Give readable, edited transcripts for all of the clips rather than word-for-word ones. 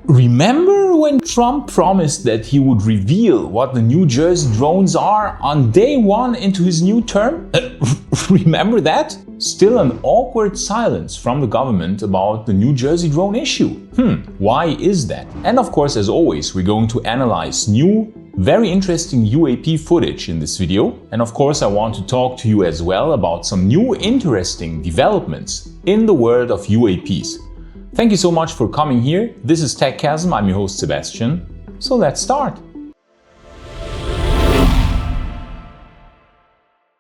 Remember when Trump promised that he would reveal what the New Jersey drones are on day one into his new term? Remember that? Still an awkward silence from the government about the New Jersey drone issue. Why is that? And of course, as always, we're going to analyze new, very interesting UAP footage in this video. And of course, I want to talk to you as well about some new interesting developments in the world of UAPs. Thank you so much for coming here. This is Tech Chasm. I'm your host Sebastian. So let's start.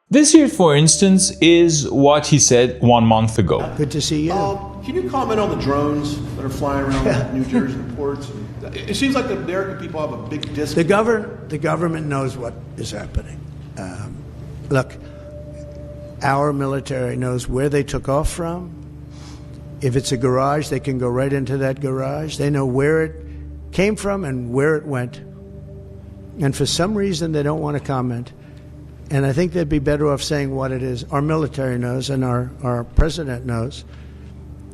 This here, for instance, is what he said 1 month ago. Good to see you. Can you comment on the drones that are flying around New Jersey ports? It seems like the American people have a big disconnect. The government knows what is happening. Look, our military knows where they took off from. If it's a garage, they can go right into that garage. They know where it came from and where it went. And for some reason, they don't want to comment. And I think they'd be better off saying what it is. Our military knows and our president knows.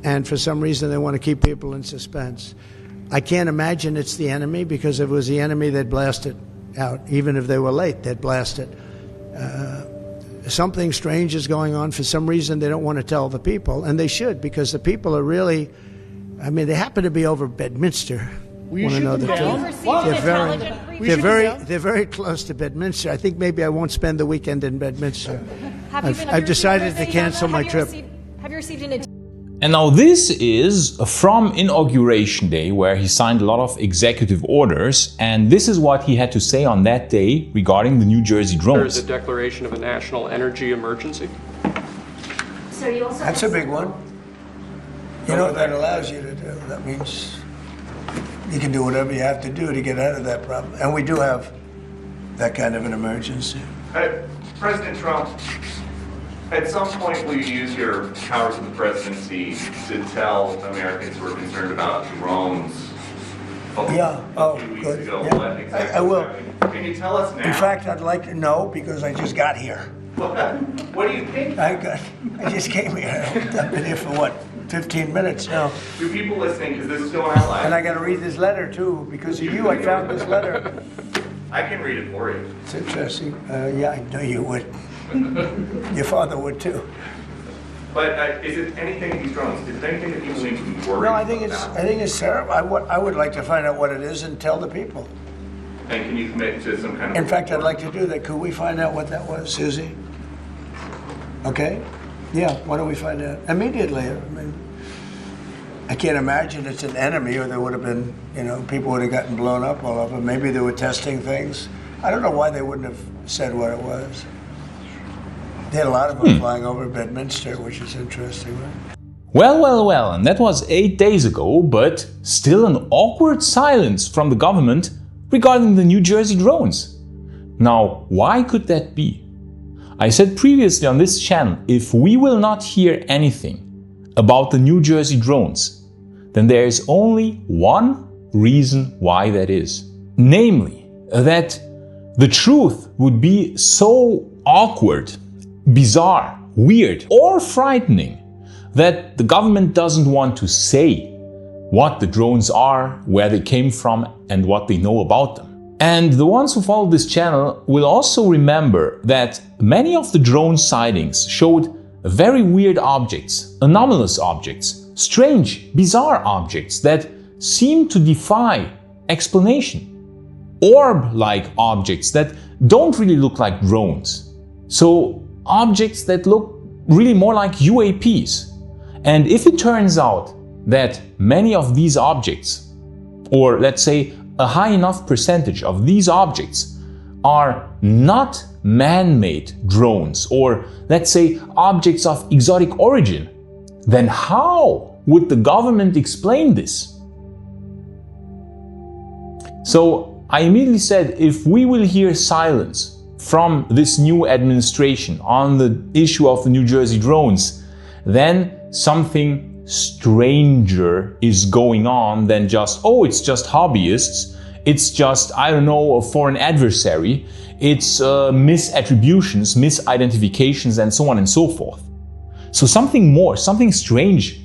And for some reason, they want to keep people in suspense. I can't imagine it's the enemy, because if it was the enemy, they'd blast it out. Even if they were late, they'd blast it. Something strange is going on. For some reason, they don't want to tell the people, and they should, because the people are really, I mean, they happen to be over Bedminster. Will you shoot them down? They're very close to Bedminster. I think maybe I won't spend the weekend in Bedminster. I've decided to cancel my trip. Have you received an? And now this is from Inauguration Day, where he signed a lot of executive orders, and this is what he had to say on that day regarding the New Jersey drones. There's a declaration of a national energy emergency. So you also That's a big one. You know what that allows you to do? That means you can do whatever you have to do to get out of that problem. And we do have that kind of an emergency. President Trump, at some point will you use your powers of the presidency to tell Americans who are concerned about drones? Yeah. A few weeks Good. ago, Yeah. what exactly I will. was happening? Can you tell us now? In fact, I'd like to know, because I just got here. What do you think? I just came here. I've been here for what, 15 minutes now. Do people listening, because this is going out live? And I got to read this letter too. Because of you, I found this letter. I can read it for you. It's interesting. Yeah, I know you would. Your father would too. But is it anything, these drones, is it anything that people need to be worried No, about? I think it's terrible. I would like to find out what it is and tell the people. And can you commit to some kind of... In fact, I'd like to do that. Could we find out what that was, Susie? Okay? Yeah, why don't we find out immediately? I mean, I can't imagine it's an enemy, or there would have been, you know, people would have gotten blown up all over. Maybe they were testing things. I don't know why they wouldn't have said what it was. They had a lot of them flying over Bedminster, which is interesting, right? Well, and that was 8 days ago, but still an awkward silence from the government regarding the New Jersey drones. Now, why could that be? I said previously on this channel, if we will not hear anything about the New Jersey drones, then there is only one reason why that is. Namely, that the truth would be so awkward, bizarre, weird, or frightening that the government doesn't want to say what the drones are, where they came from, and what they know about them. And the ones who follow this channel will also remember that many of the drone sightings showed very weird objects, anomalous objects, strange, bizarre objects that seem to defy explanation. Orb-like objects that don't really look like drones. So objects that look really more like UAPs. And if it turns out that many of these objects, or let's say a high enough percentage of these objects, are not man-made drones, or let's say objects of exotic origin, then how would the government explain this? So I immediately said, if we will hear silence from this new administration on the issue of the New Jersey drones, then something stranger is going on than just, oh, it's just hobbyists, it's just, I don't know, a foreign adversary, it's misattributions, misidentifications, and so on and so forth. So something more, something strange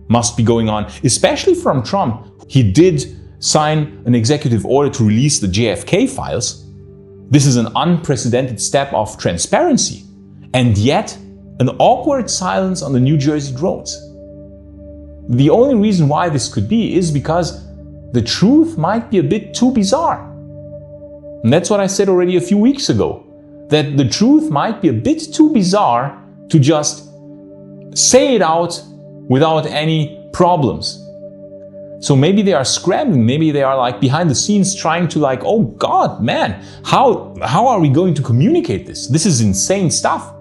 must be going on, especially from Trump. He did sign an executive order to release the JFK files. This is an unprecedented step of transparency, and yet an awkward silence on the New Jersey drones. The only reason why this could be is because the truth might be a bit too bizarre. And that's what I said already a few weeks ago, that the truth might be a bit too bizarre to just say it out without any problems. So maybe they are scrambling, maybe they are like behind the scenes trying to like, oh God, man, how are we going to communicate this? This is insane stuff.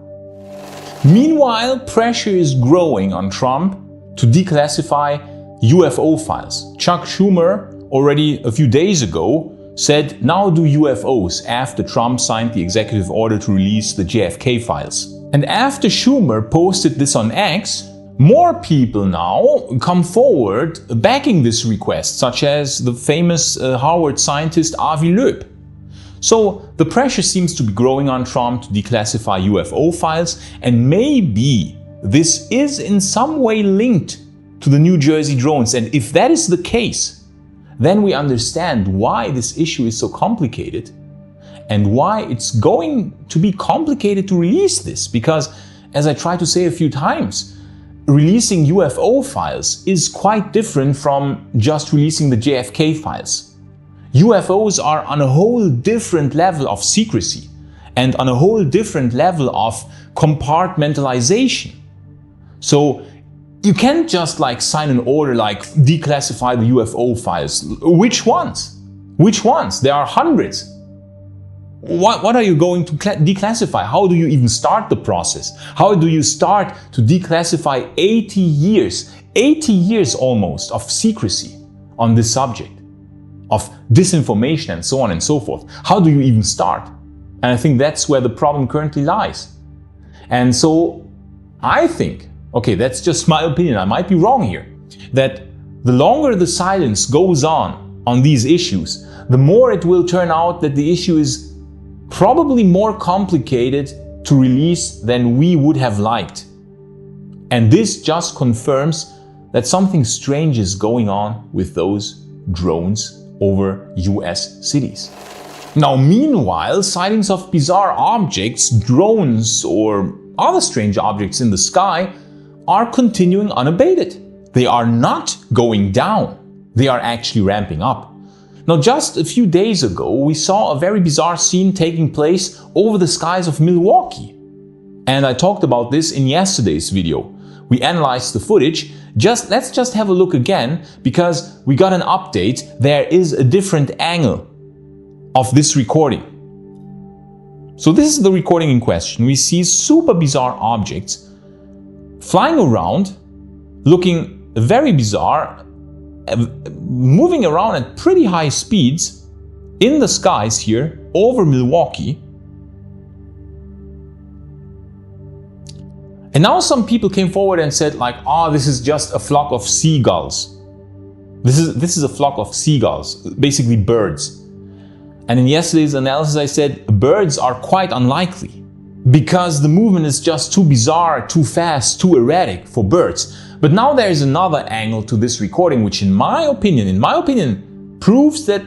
Meanwhile, pressure is growing on Trump to declassify UFO files. Chuck Schumer already a few days ago said, now do UFOs, after Trump signed the executive order to release the JFK files. And after Schumer posted this on X, more people now come forward backing this request, such as the famous Harvard scientist Avi Loeb. So the pressure seems to be growing on Trump to declassify UFO files, and maybe this is in some way linked to the New Jersey drones. And if that is the case, then we understand why this issue is so complicated and why it's going to be complicated to release this. Because, as I tried to say a few times, releasing UFO files is quite different from just releasing the JFK files. UFOs are on a whole different level of secrecy and on a whole different level of compartmentalization. So you can't just like sign an order like declassify the UFO files. Which ones? Which ones? There are hundreds. What are you going to declassify? How do you even start the process? How do you start to declassify 80 years almost of secrecy on this subject, of disinformation and so on and so forth? How do you even start? And I think that's where the problem currently lies. And so I think, okay, that's just my opinion, I might be wrong here, that the longer the silence goes on these issues, the more it will turn out that the issue is probably more complicated to release than we would have liked. And this just confirms that something strange is going on with those drones over US cities. Now, meanwhile, sightings of bizarre objects, drones, or other strange objects in the sky are continuing unabated. They are not going down. They are actually ramping up. Now, just a few days ago, we saw a very bizarre scene taking place over the skies of Milwaukee. And I talked about this in yesterday's video. We analyzed the footage. Let's just have a look again, because we got an update. There is a different angle of this recording. So this is the recording in question. We see super bizarre objects flying around, looking very bizarre, moving around at pretty high speeds in the skies here over Milwaukee. And now some people came forward and said like, this is just a flock of seagulls. This is a flock of seagulls, basically birds. And in yesterday's analysis I said birds are quite unlikely because the movement is just too bizarre, too fast, too erratic for birds. But now there is another angle to this recording, which in my opinion, proves that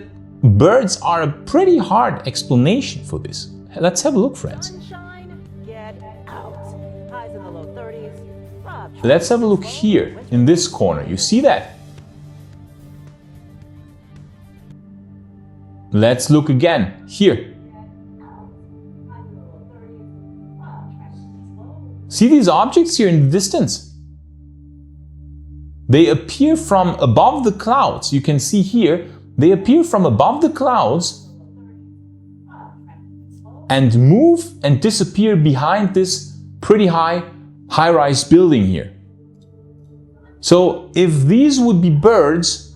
birds are a pretty hard explanation for this. Let's have a look, friends. Let's have a look here in this corner. You see that? Let's look again here. See these objects here in the distance? They appear from above the clouds. You can see here, they appear from above the clouds and move and disappear behind this pretty high-rise building here. So if these would be birds,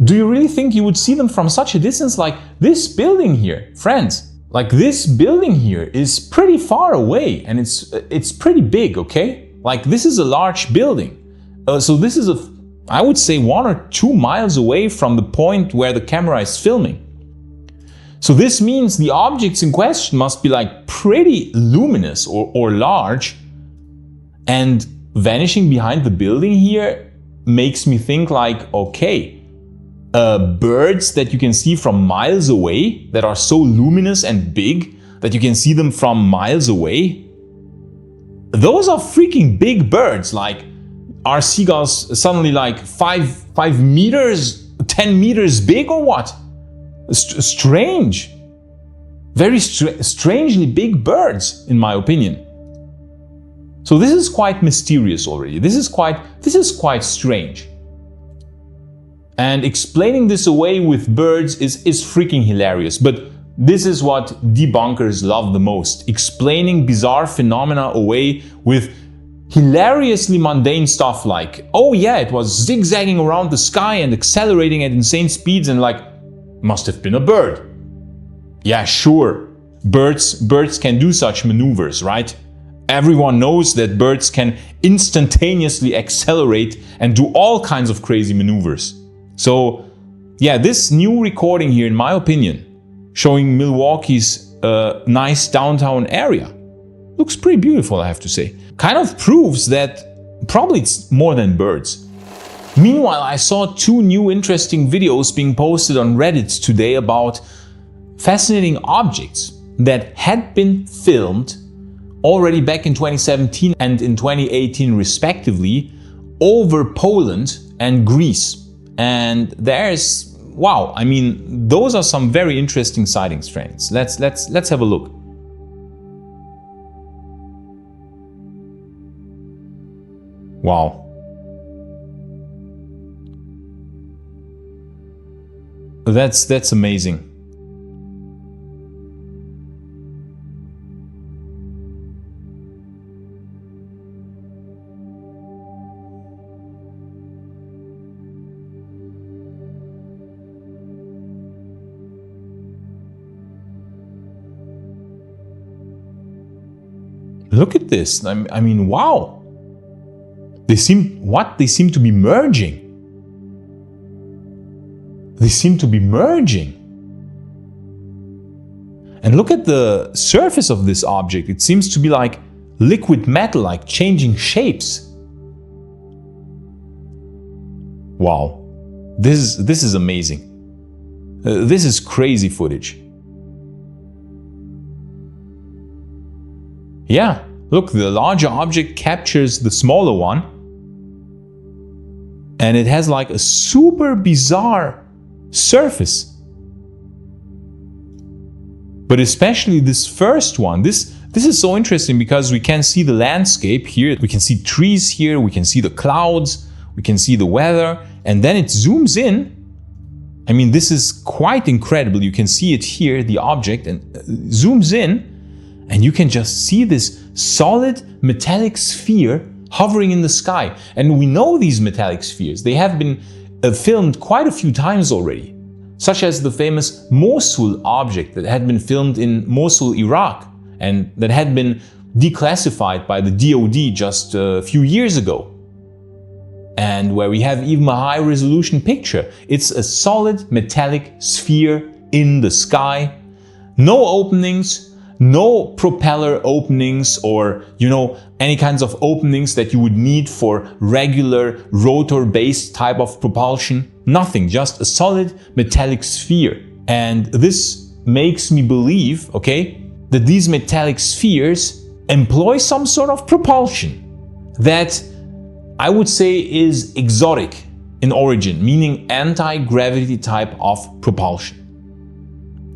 do you really think you would see them from such a distance? Like this building here, friends, like this building here is pretty far away and it's pretty big, okay? Like this is a large building. So this is I would say 1 or 2 miles away from the point where the camera is filming. So this means the objects in question must be like pretty luminous or large, and vanishing behind the building here makes me think like, okay, birds that you can see from miles away, that are so luminous and big that you can see them from miles away. Those are freaking big birds. Like, are seagulls suddenly like 5 meters, 10 meters big or what? Strange. Very strangely big birds, in my opinion. So this is quite mysterious already. This is quite strange. And explaining this away with birds is freaking hilarious. But this is what debunkers love the most. Explaining bizarre phenomena away with hilariously mundane stuff like, oh yeah, it was zigzagging around the sky and accelerating at insane speeds and like, must have been a bird. Yeah, sure. Birds can do such maneuvers, right? Everyone knows that birds can instantaneously accelerate and do all kinds of crazy maneuvers. So yeah, this new recording here, in my opinion, showing Milwaukee's nice downtown area, looks pretty beautiful, I have to say. Kind of proves that probably it's more than birds. Meanwhile, I saw 2 new interesting videos being posted on Reddit today about fascinating objects that had been filmed already back in 2017 and in 2018 respectively over Poland and Greece. And there's, wow, I mean, those are some very interesting sightings, friends. Let's have a look. Wow. That's amazing. Look at this. I mean, wow. They seem to be merging. They seem to be merging. And look at the surface of this object. It seems to be like liquid metal, like changing shapes. Wow. This is amazing. This is crazy footage. Yeah, look, the larger object captures the smaller one. And it has like a super bizarre surface. But especially this first one, this is so interesting because we can see the landscape here. We can see trees here, we can see the clouds, we can see the weather, and then it zooms in. I mean, this is quite incredible. You can see it here, the object, and zooms in, and you can just see this solid metallic sphere hovering in the sky. And we know these metallic spheres. They have been filmed quite a few times already, such as the famous Mosul object that had been filmed in Mosul, Iraq, and that had been declassified by the DoD just a few years ago. And where we have even a high-resolution picture. It's a solid metallic sphere in the sky. No openings, no propeller openings or, any kinds of openings that you would need for regular rotor-based type of propulsion. Nothing, just a solid metallic sphere. And this makes me believe, that these metallic spheres employ some sort of propulsion that I would say is exotic in origin, meaning anti-gravity type of propulsion.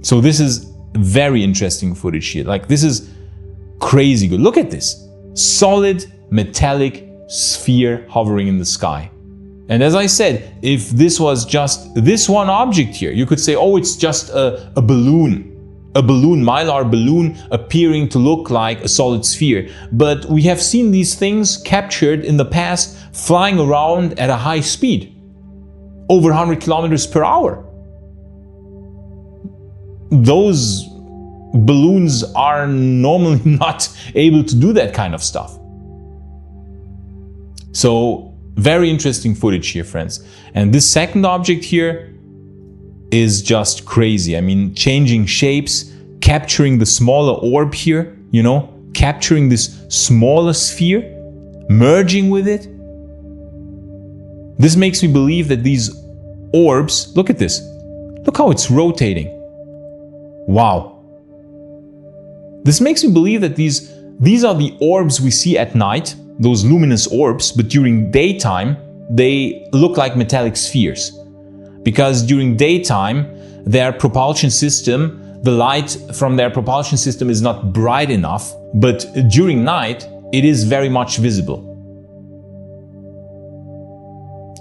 So this is very interesting footage here. Like, this is crazy good. Look at this. Solid metallic sphere hovering in the sky. And as I said, if this was just this one object here, you could say, oh, it's just a balloon. A balloon, mylar balloon appearing to look like a solid sphere. But we have seen these things captured in the past flying around at a high speed. Over 100 kilometers per hour. Those balloons are normally not able to do that kind of stuff. So, very interesting footage here, friends. And this second object here is just crazy. I mean, changing shapes, capturing the smaller orb here, capturing this smaller sphere, merging with it. This makes me believe that these orbs. Look at this. Look how it's rotating. Wow. This makes me believe that these are the orbs we see at night, those luminous orbs, but during daytime, they look like metallic spheres. Because during daytime, their propulsion system, the light from their propulsion system is not bright enough, but during night, it is very much visible.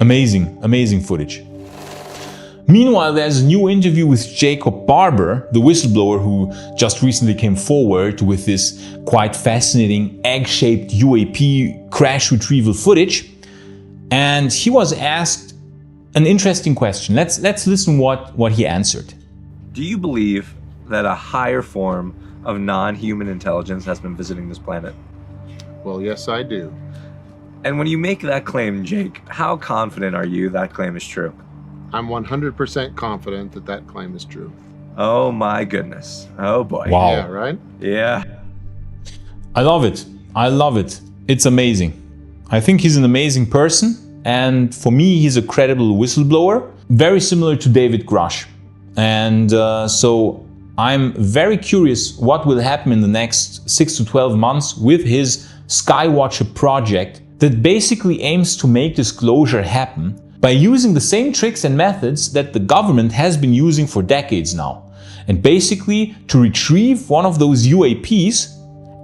Amazing, amazing footage. Meanwhile, there's a new interview with Jacob Barber, the whistleblower who just recently came forward with this quite fascinating egg-shaped UAP crash retrieval footage. And he was asked an interesting question. Let's listen what he answered. Do you believe that a higher form of non-human intelligence has been visiting this planet? Well, yes, I do. And when you make that claim, Jake, how confident are you that claim is true? I'm 100% confident that that claim is true. Oh my goodness. Oh boy. Wow. Yeah, right? Yeah. I love it. I love it. It's amazing. I think he's an amazing person. And for me, he's a credible whistleblower, very similar to David Grush. And so I'm very curious what will happen in the next 6 to 12 months with his Skywatcher project that basically aims to make disclosure happen by using the same tricks and methods that the government has been using for decades now. And basically to retrieve one of those UAPs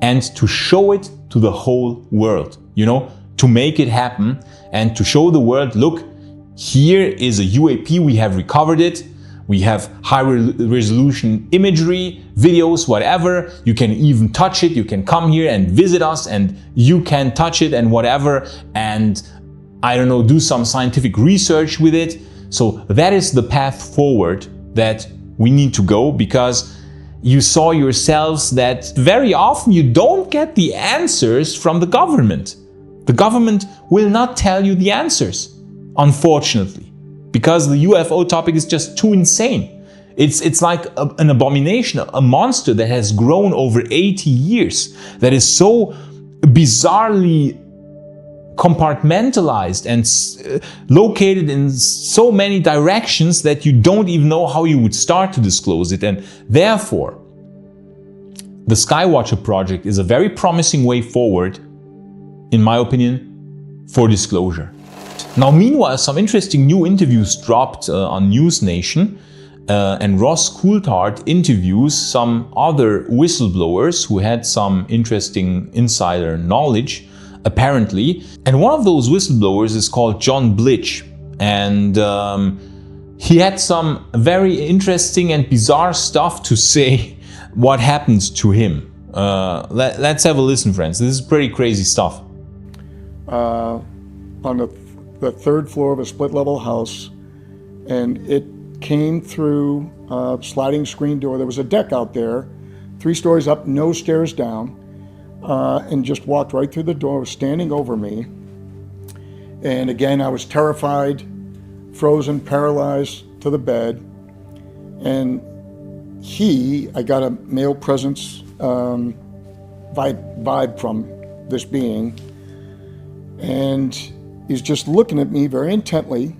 and to show it to the whole world, you know, to make it happen and to show the world, look, here is a UAP, we have recovered it. We have high resolution imagery, videos, whatever. You can even touch it. You can come here and visit us and you can touch it and whatever. And I don't know, do some scientific research with it. So that is the path forward that we need to go, because you saw yourselves that very often you don't get the answers from the government. The government will not tell you the answers, unfortunately. Because the UFO topic is just too insane. It's like an abomination, a monster that has grown over 80 years, that is so bizarrely compartmentalized and located in so many directions that you don't even know how you would start to disclose it. And therefore, the Skywatcher project is a very promising way forward, in my opinion, for disclosure. Now, meanwhile, some interesting new interviews dropped on News Nation, and Ross Coulthard interviews some other whistleblowers who had some interesting insider knowledge, apparently. And one of those whistleblowers is called John Blitch, and he had some very interesting and bizarre stuff to say what happened to him. Let's have a listen, friends. This is pretty crazy stuff. On the third floor of a split-level house, and it came through a sliding screen door. There was a deck out there, 3 stories up, no stairs down, and just walked right through the door, standing over me. And again, I was terrified, frozen, paralyzed to the bed. And I got a male presence vibe from this being, and he's just looking at me very intently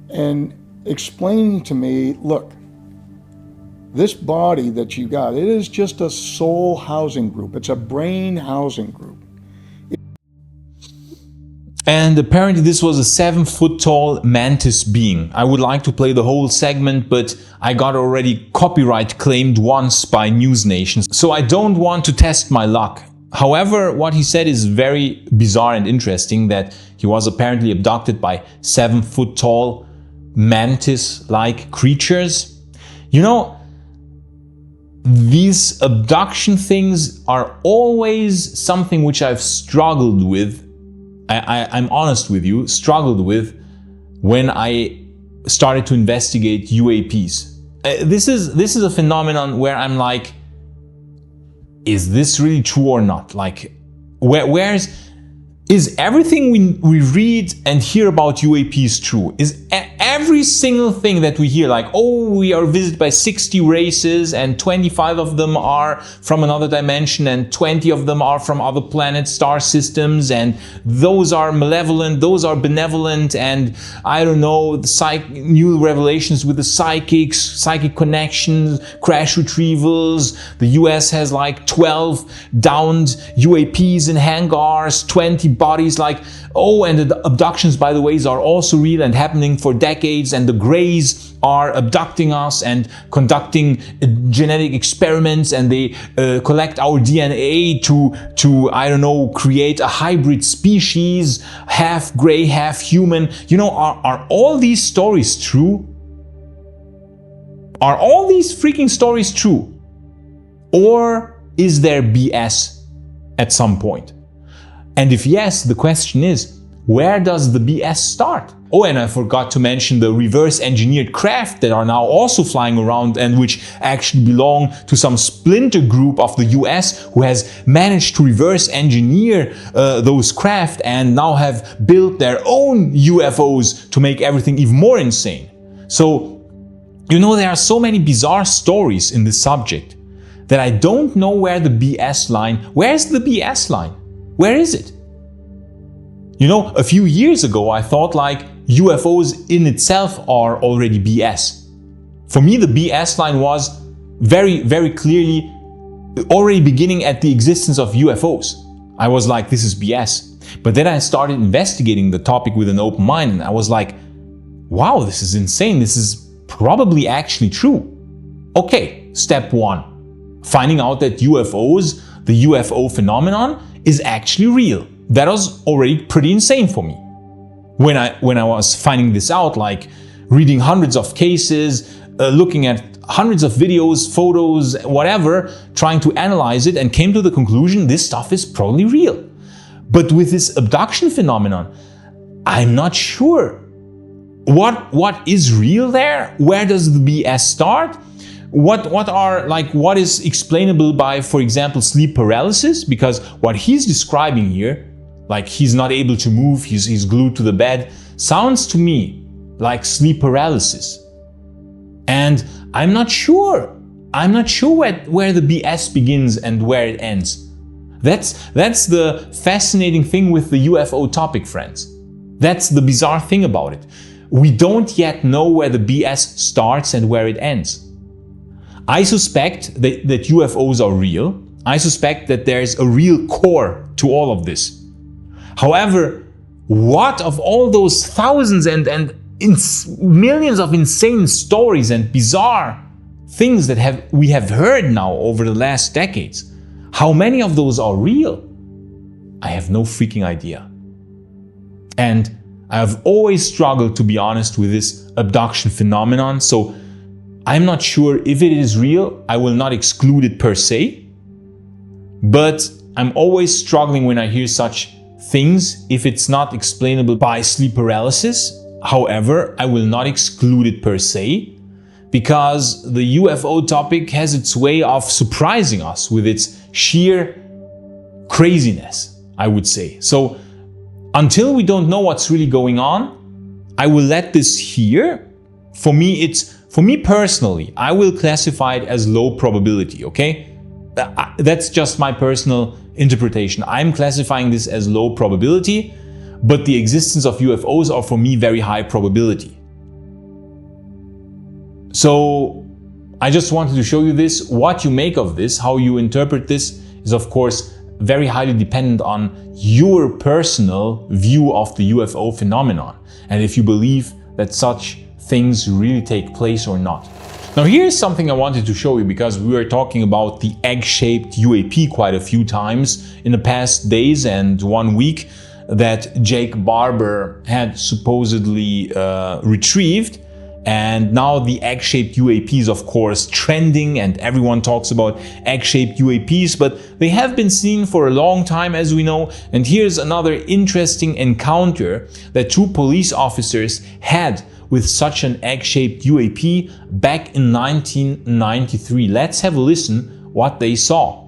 and explaining to me, look, this body that you got, it is just a soul housing group. It's a brain housing group. And apparently this was a 7-foot-tall mantis being. I would like to play the whole segment, but I got already copyright claimed once by News Nation, so I don't want to test my luck. However, what he said is very bizarre and interesting, that he was apparently abducted by 7-foot-tall mantis-like creatures. You know, these abduction things are always something which I've struggled with. I'm honest with you, struggled with when I started to investigate UAPs. This is a phenomenon where I'm like, is this really true or not? Like, where's, Is everything we read and hear about UAPs true? Is every single thing that we hear, like, oh, we are visited by 60 races and 25 of them are from another dimension and 20 of them are from other planets, star systems, and those are malevolent, those are benevolent, and I don't know, new revelations with the psychics, psychic connections, crash retrievals. The US has like 12 downed UAPs in hangars, 20 bodies, like, oh, and the abductions, by the way, are also real and happening for decades, and the Greys are abducting us and conducting genetic experiments, and they collect our DNA to I don't know, create a hybrid species, half Grey, half human. You know, are all these stories true? Are all these freaking stories true? Or is there BS at some point? And if yes, the question is, where does the BS start? Oh, and I forgot to mention the reverse engineered craft that are now also flying around and which actually belong to some splinter group of the US who has managed to reverse engineer those craft and now have built their own UFOs to make everything even more insane. So, you know, there are so many bizarre stories in this subject that I don't know where the BS line, where's the BS line? Where is it? You know, a few years ago I thought like UFOs in itself are already BS. For me, the BS line was very, very clearly already beginning at the existence of UFOs. I was like, this is BS. But then I started investigating the topic with an open mind and I was like, wow, this is insane. This is probably actually true. Okay, step one, finding out that UFOs, the UFO phenomenon, is actually real. That was already pretty insane for me. When I was finding this out, like reading hundreds of cases, looking at hundreds of videos, photos, whatever, trying to analyze it, and came to the conclusion this stuff is probably real. But with this abduction phenomenon, I'm not sure. What is real there? Where does the BS start? What is explainable by, for example, sleep paralysis? Because what he's describing here, like he's not able to move, he's glued to the bed, sounds to me like sleep paralysis. And I'm not sure where the BS begins and where it ends. That's the fascinating thing with the UFO topic, friends. That's the bizarre thing about it. We don't yet know where the BS starts and where it ends. I suspect that UFOs are real. I suspect that there's a real core to all of this. However, what of all those thousands and millions of insane stories and bizarre things that we have heard now over the last decades, how many of those are real? I have no freaking idea. And I have always struggled, to be honest, with this abduction phenomenon, so I'm not sure if it is real. I will not exclude it per se, but I'm always struggling when I hear such things if it's not explainable by sleep paralysis. However, I will not exclude it per se, because the UFO topic has its way of surprising us with its sheer craziness, I would say. So until we don't know what's really going on, I will let this here. For me personally, I will classify it as low probability, okay? That's just my personal interpretation. I'm classifying this as low probability, but the existence of UFOs are for me very high probability. So I just wanted to show you this. What you make of this, how you interpret this, is of course very highly dependent on your personal view of the UFO phenomenon, and if you believe that such things really take place or not. Now here's something I wanted to show you, because we were talking about the egg-shaped UAP quite a few times in the past days and 1 week that Jake Barber had supposedly retrieved. And now the egg-shaped UAP is of course trending and everyone talks about egg-shaped UAPs, but they have been seen for a long time, as we know. And here's another interesting encounter that 2 police officers had with such an egg-shaped UAP back in 1993. Let's have a listen what they saw.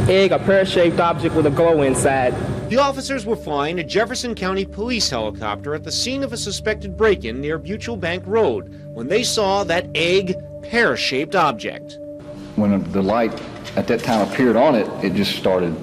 Egg, a pear-shaped object with a glow inside. The officers were flying a Jefferson County police helicopter at the scene of a suspected break-in near Mutual Bank Road when they saw that egg, pear-shaped object. When the light at that time appeared on it, it just started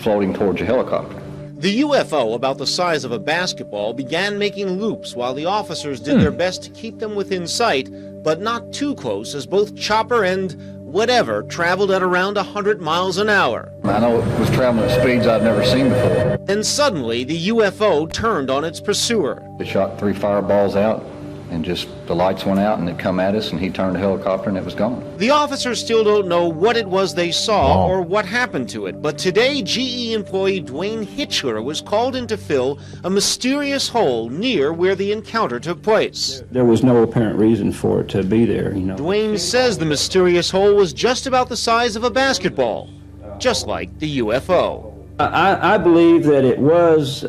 floating towards the helicopter. The UFO, about the size of a basketball, began making loops while the officers did their best to keep them within sight, but not too close, as both chopper and whatever traveled at around 100 miles an hour. I know it was traveling at speeds I'd never seen before. Then suddenly, the UFO turned on its pursuer. It shot 3 fireballs out, and just the lights went out, and it come at us, and he turned the helicopter, and it was gone. The officers still don't know what it was they saw or what happened to it, but today GE employee Dwayne Hitchler was called in to fill a mysterious hole near where the encounter took place. There was no apparent reason for it to be there, Dwayne says the mysterious hole was just about the size of a basketball, just like the UFO. I believe that it was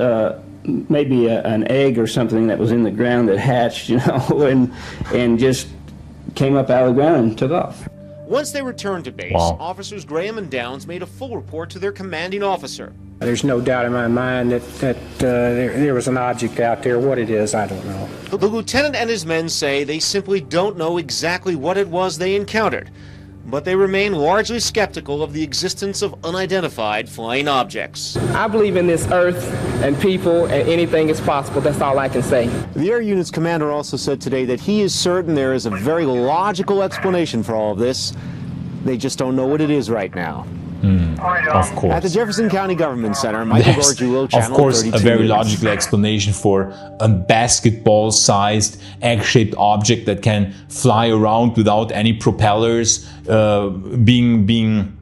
maybe an egg or something that was in the ground that hatched, and just came up out of the ground and took off. Once they returned to base, officers Graham and Downs made a full report to their commanding officer. There's no doubt in my mind that there was an object out there. What it is, I don't know. The lieutenant and his men say they simply don't know exactly what it was they encountered, but they remain largely skeptical of the existence of unidentified flying objects. I believe in this earth and people, and anything is possible. That's all I can say. The Air Unit's commander also said today that he is certain there is a very logical explanation for all of this. They just don't know what it is right now. Of course. At the Jefferson County Government Center, Michael Gargiulo, Channel 32 Of course, a very News. logical explanation for a basketball-sized egg-shaped object that can fly around without any propellers, being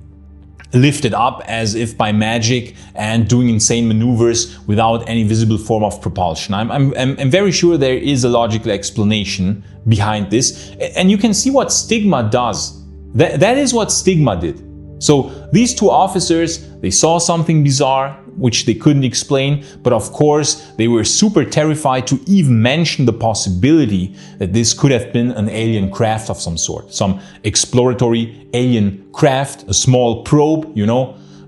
lifted up as if by magic and doing insane maneuvers without any visible form of propulsion. I'm very sure there is a logical explanation behind this, and you can see what stigma does. That is what stigma did. So these two officers, they saw something bizarre, which they couldn't explain, but of course they were super terrified to even mention the possibility that this could have been an alien craft of some sort, some exploratory alien craft, a small probe,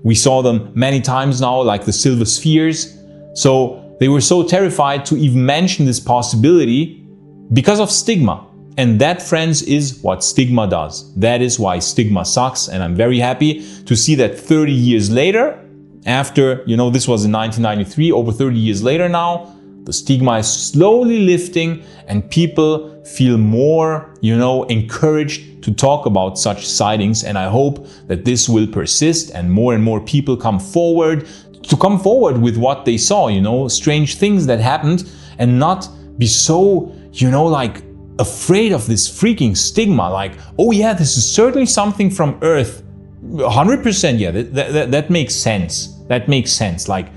We saw them many times now, like the silver spheres. So they were so terrified to even mention this possibility because of stigma. And that, friends, is what stigma does. That is why stigma sucks, and I'm very happy to see that 30 years later, after, this was in 1993, over 30 years later now, the stigma is slowly lifting and people feel more, encouraged to talk about such sightings. And I hope that this will persist and more people come forward with what they saw, strange things that happened, and not be so, afraid of this freaking stigma, like, oh yeah, this is certainly something from Earth. 100%, yeah, that makes sense. That makes sense. Like,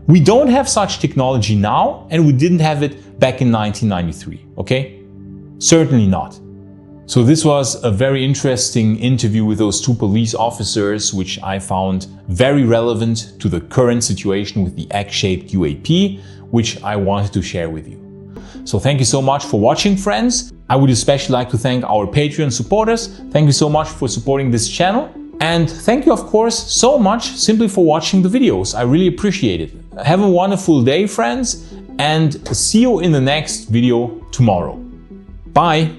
we don't have such technology now, and we didn't have it back in 1993, okay? Certainly not. So this was a very interesting interview with those two police officers, which I found very relevant to the current situation with the egg-shaped UAP, which I wanted to share with you. So thank you so much for watching, friends. I would especially like to thank our Patreon supporters. Thank you so much for supporting this channel. And thank you, of course, so much simply for watching the videos. I really appreciate it. Have a wonderful day, friends, and see you in the next video tomorrow. Bye.